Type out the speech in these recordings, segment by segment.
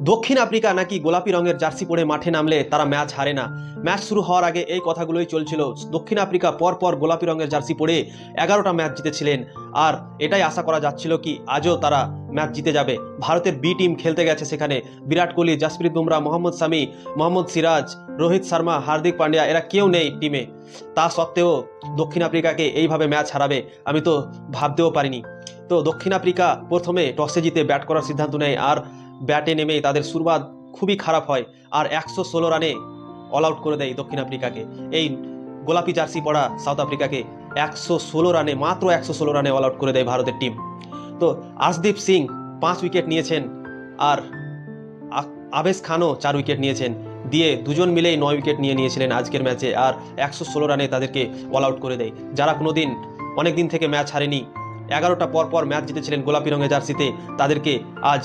দক্ষিণ আফ্রিকা নাকি গোলাপি রঙের জার্সি পরে মাঠে নামলে তারা ম্যাচ হারে না। ম্যাচ শুরু হওয়ার আগে এই কথাগুলোই চলছিল। দক্ষিণ আফ্রিকা পরপর গোলাপি রঙের জার্সি পরে 11টা ম্যাচ জিতেছিলেন, আর এটাই আশা করা যাচ্ছিল কি আজও তারা ম্যাচ জিতে যাবে। ভারতের বি টিম খেলতে গেছে সেখানে। বিরাট কোহলি, জসপ্রীত বুমরা, মোহাম্মদ শামি, মোহাম্মদ সিরাজ, রোহিত শর্মা, হার্দিক পান্ডিয়া এরা কেউ নেই টিমে। তা সত্ত্বেও দক্ষিণ আফ্রিকাকে এইভাবে ম্যাচ হারাবে আমি তো ভাবতেও পারিনি। তো দক্ষিণ আফ্রিকা প্রথমে টসে জিতে ব্যাট করার সিদ্ধান্ত নেয়, আর ব্যাটে নেমেই তাদের শুরুয়াত খুবই খারাপ হয়, আর 116 রানে অল আউট করে দেয় দক্ষিণ আফ্রিকাকে। এই গোলাপি জার্সি পরা সাউথ আফ্রিকাকে 116 রানে, মাত্র 116 রানে অল আউট করে দেয় ভারতের টিম। তো আশদীপ সিং 5 উইকেট নিয়েছেন, আর আবেশ খানও 4 উইকেট নিয়েছেন, দিয়ে দুজন মিলেই 9 উইকেট নিয়েছিলেন আজকের ম্যাচে, আর 116 রানে তাদেরকে অল আউট করে দেয়। যারা কোনোদিন অনেক দিন থেকে ম্যাচ হারেনি, 11টা পর ম্যাচ জিতেছিলেন গোলাপি রঙের জার্সিতে, তাদেরকে আজ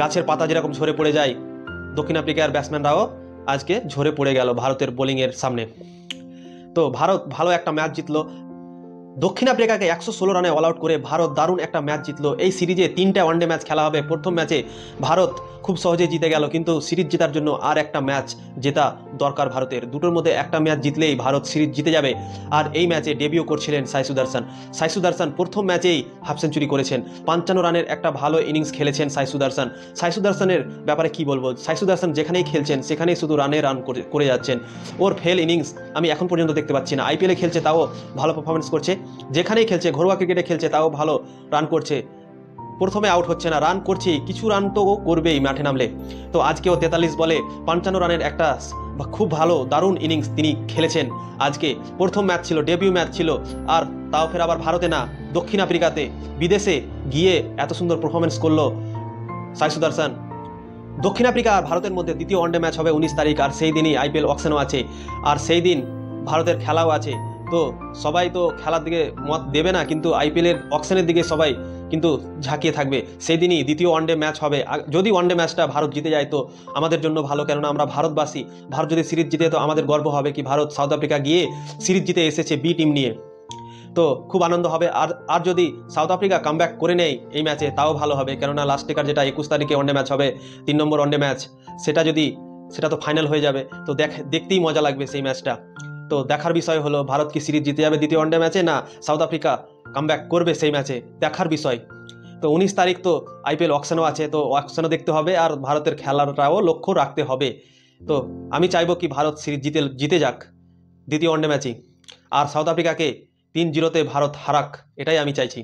গাছের পাতা যেরকম ঝরে পড়ে যায়, দক্ষিণ আফ্রিকার ব্যাটসম্যানরাও আজকে ঝরে পড়ে গেল ভারতের বোলিংয়ের সামনে। তো ভারত ভালো একটা ম্যাচ জিতলো। দক্ষিণ আফ্রিকাকে 116 রানে অল আউট করে ভারত দারুণ একটা ম্যাচ জিতলো। এই সিরিজে 3টা ওয়ানডে ম্যাচ খেলা হবে। প্রথম ম্যাচে ভারত খুব সহজে জিতে গেল, কিন্তু সিরিজ জেতার জন্য আর একটা ম্যাচ জেতা দরকার ভারতের। দুটোর মধ্যে একটা ম্যাচ জিতলেই ভারত সিরিজ জিতে যাবে। আর এই ম্যাচে ডেবিউ করছিলেন সাই সুদর্শন। সাই সুদর্শন প্রথম ম্যাচেই হাফ সেঞ্চুরি করেছেন। 55 রানের একটা ভালো ইনিংস খেলেছেন সাই সুদর্শন। সাই সুদর্শনের ব্যাপারে কি বলবো, সাই সুদর্শন যেখানেই খেলছেন সেখানেই শুধু রান করে যাচ্ছেন। ওর ফেল ইনিংস আমি এখন পর্যন্ত দেখতে পাচ্ছি না। আইপিএলে খেলছে তাও ভালো পারফরমেন্স করছে, যেখানেই খেলছে, ঘরোয়া ক্রিকেটে খেলছে তাও ভালো রান করছে। প্রথমে আউট হচ্ছে না, রান করছে, কিছু রান তো করবেই মাঠে নামলে। তো আজকেও 43 বলে 55 রানের একটা খুব ভালো দারুণ ইনিংস তিনি খেলেছেন। আজকে প্রথম ম্যাচ ছিল, ডেবিউ ম্যাচ ছিল, আর তাও ফের আবার ভারতে না, দক্ষিণ আফ্রিকাতে বিদেশে গিয়ে এত সুন্দর পারফরমেন্স করলো সাই সুদর্শন। দক্ষিণ আফ্রিকা আর ভারতের মধ্যে দ্বিতীয় ওয়ানডে ম্যাচ হবে 19 তারিখ, আর সেই দিনই আইপিএল অকশনও আছে, আর সেই দিন ভারতের খেলাও আছে। তো সবাই তো খেলার দিকে মত দেবে না, কিন্তু আইপিএলের অকশনের দিকে সবাই কিন্তু ঝাঁকিয়ে থাকবে। সেই দিনই দ্বিতীয় ওয়ানডে ম্যাচ হবে। যদি ওয়ানডে ম্যাচটা ভারত জিতে যায় তো আমাদের জন্য ভালো, কেননা আমরা ভারতবাসী। ভারত যদি সিরিজ জিতে তো আমাদের গর্ব হবে কি ভারত সাউথ আফ্রিকা গিয়ে সিরিজ জিতে এসেছে বি টিম নিয়ে। তো খুব আনন্দ হবে। আর যদি সাউথ আফ্রিকা কামব্যাক করে নেয় এই ম্যাচে তাও ভালো হবে, কেননা লাস্ট টেকার যেটা 21 তারিখে ওয়ানডে ম্যাচ হবে, 3 নম্বর ওয়ানডে ম্যাচ, সেটা তো ফাইনাল হয়ে যাবে। তো দেখতেই মজা লাগবে সেই ম্যাচটা। তো দেখার বিষয় হলো ভারত কি সিরিজ জিতে যাবে দ্বিতীয় ওয়ানডে ম্যাচে, না সাউথ আফ্রিকা কামব্যাক করবে সেই ম্যাচে, দেখার বিষয়। তো 19 তারিখ তো আইপিএল অকশনও আছে, তো অকশনও দেখতে হবে, আর ভারতের খেলাটাও লক্ষ্য রাখতে হবে। তো আমি চাইবো কি ভারত সিরিজ জিতে যাক দ্বিতীয় ওয়ানডে ম্যাচই, আর সাউথ আফ্রিকাকে 3-0 ভারত হারাক, এটাই আমি চাইছি।